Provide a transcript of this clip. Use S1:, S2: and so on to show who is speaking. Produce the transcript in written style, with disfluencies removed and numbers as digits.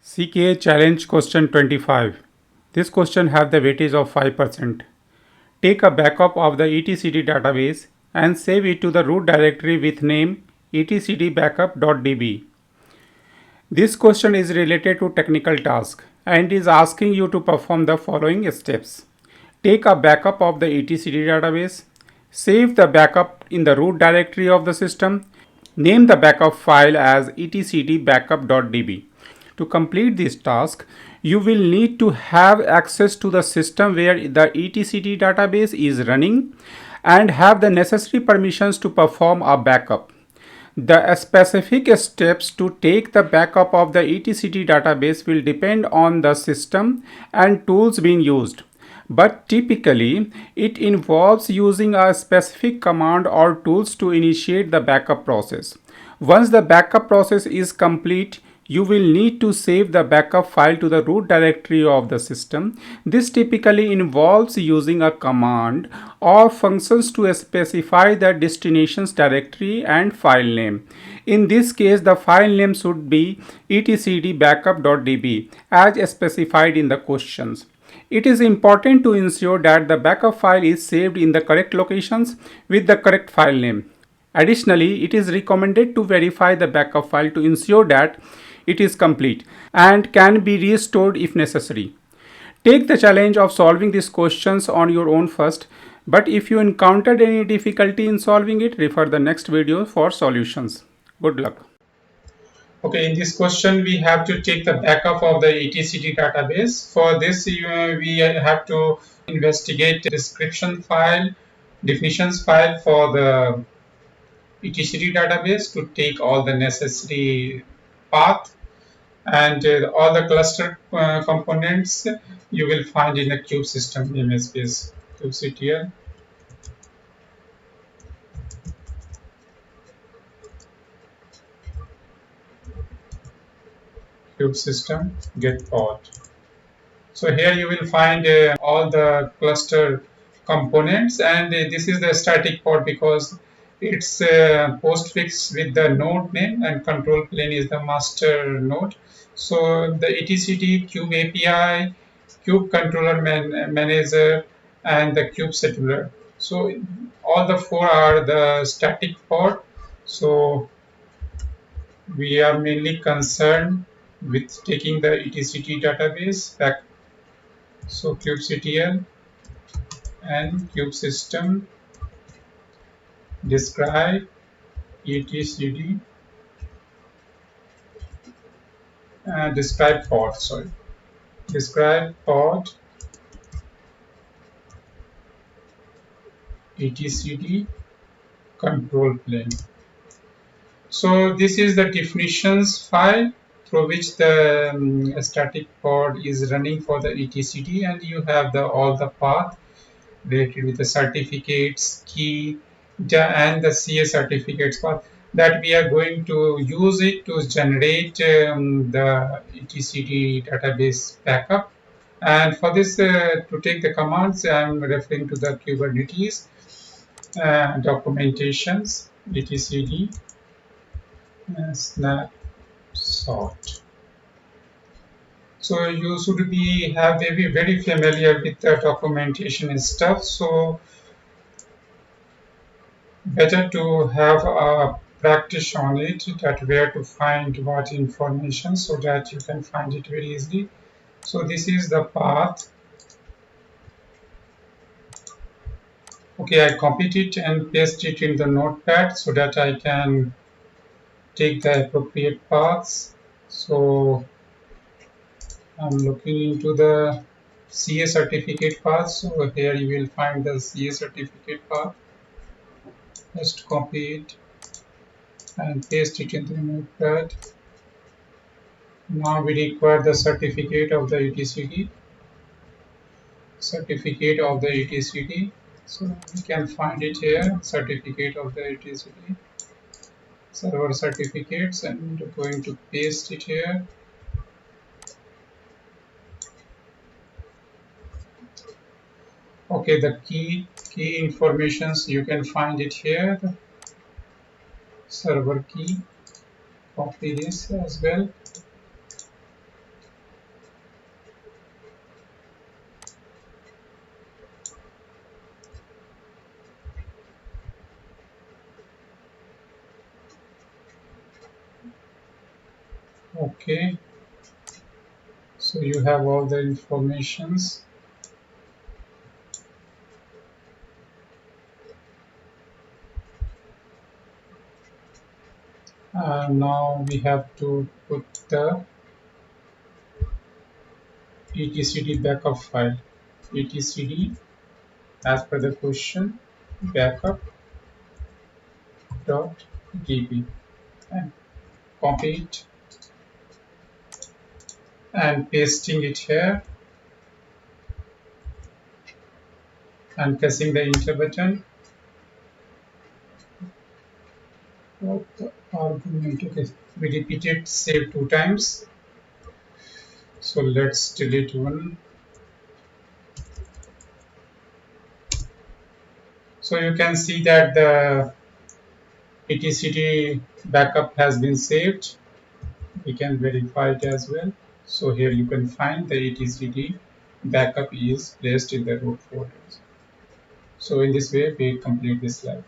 S1: CKA Challenge Question 25. This question have the weightage of 5%. Take a backup of the etcd database and save it to the root directory with name etcdbackup.db. This question is related to technical task and is asking you to perform the following steps. Take a backup of the etcd database, save the backup in the root directory of the system, name the backup file as etcdbackup.db. To complete this task, you will need to have access to the system where the etcd database is running and have the necessary permissions to perform a backup. The specific steps to take the backup of the etcd database will depend on the system and tools being used. But typically, it involves using a specific command or tools to initiate the backup process. Once the backup process is complete, you will need to save the backup file to the root directory of the system. This typically involves using a command or functions to specify the destination's directory and file name. In this case, the file name should be etcdbackup.db as specified in the questions. It is important to ensure that the backup file is saved in the correct locations with the correct file name. Additionally, it is recommended to verify the backup file to ensure that it is complete and can be restored if necessary. Take the challenge of solving these questions on your own first, but if you encountered any difficulty in solving it, refer the next video for solutions. Good luck.
S2: Okay, in this question, we have to take the backup of the etcd database. For this, we have to investigate the description file, definitions file for the etcd database to take all the necessary path, and all the cluster components you will find in the kube system image space, kubectl. Cube system get pod. So here you will find all the cluster components, and this is the static pod because it's postfix with the node name and control plane is the master node. So the etcd cube API, cube controller manager, and the cube scheduler. So all the four are the static pod. So we are mainly concerned with taking the etcd database back. So kubectl and cube system describe etcd describe pod, sorry, describe pod etcd control plane. So this is the definitions file through which the static pod is running for the etcd, and you have the all the path related with the certificates, key, and the CA certificates path that we are going to use it to generate the etcd database backup. And for this, to take the commands, I am referring to the Kubernetes documentations, etcd snapshot. So you should be very familiar with the documentation and stuff. So better to have a practice on it, that where to find what information so that you can find it very easily. So this is the path. Okay, I copied it and paste it in the notepad so that I can take the appropriate paths. So I'm looking into the CA certificate path. So here you will find the CA certificate path. Just copy it and paste it in the notepad. Now we require the certificate of the etcd. Certificate of the etcd. So we can find it here. Certificate of the etcd. Server certificates, and going to paste it here. Okay, the key informations you can find it here. The server key. Copy this as well. Okay, so you have all the informations. Now we have to put the etcd backup file. Etcd, as per the question, backup.db, and copy it and pasting it here and pressing the enter button. What the argument? Okay, we repeat it, save 2 times. So let's delete one. So you can see that the etcd backup has been saved. We can verify it as well. So here you can find the etcd backup is placed in the root folders. So in this way we complete this lab.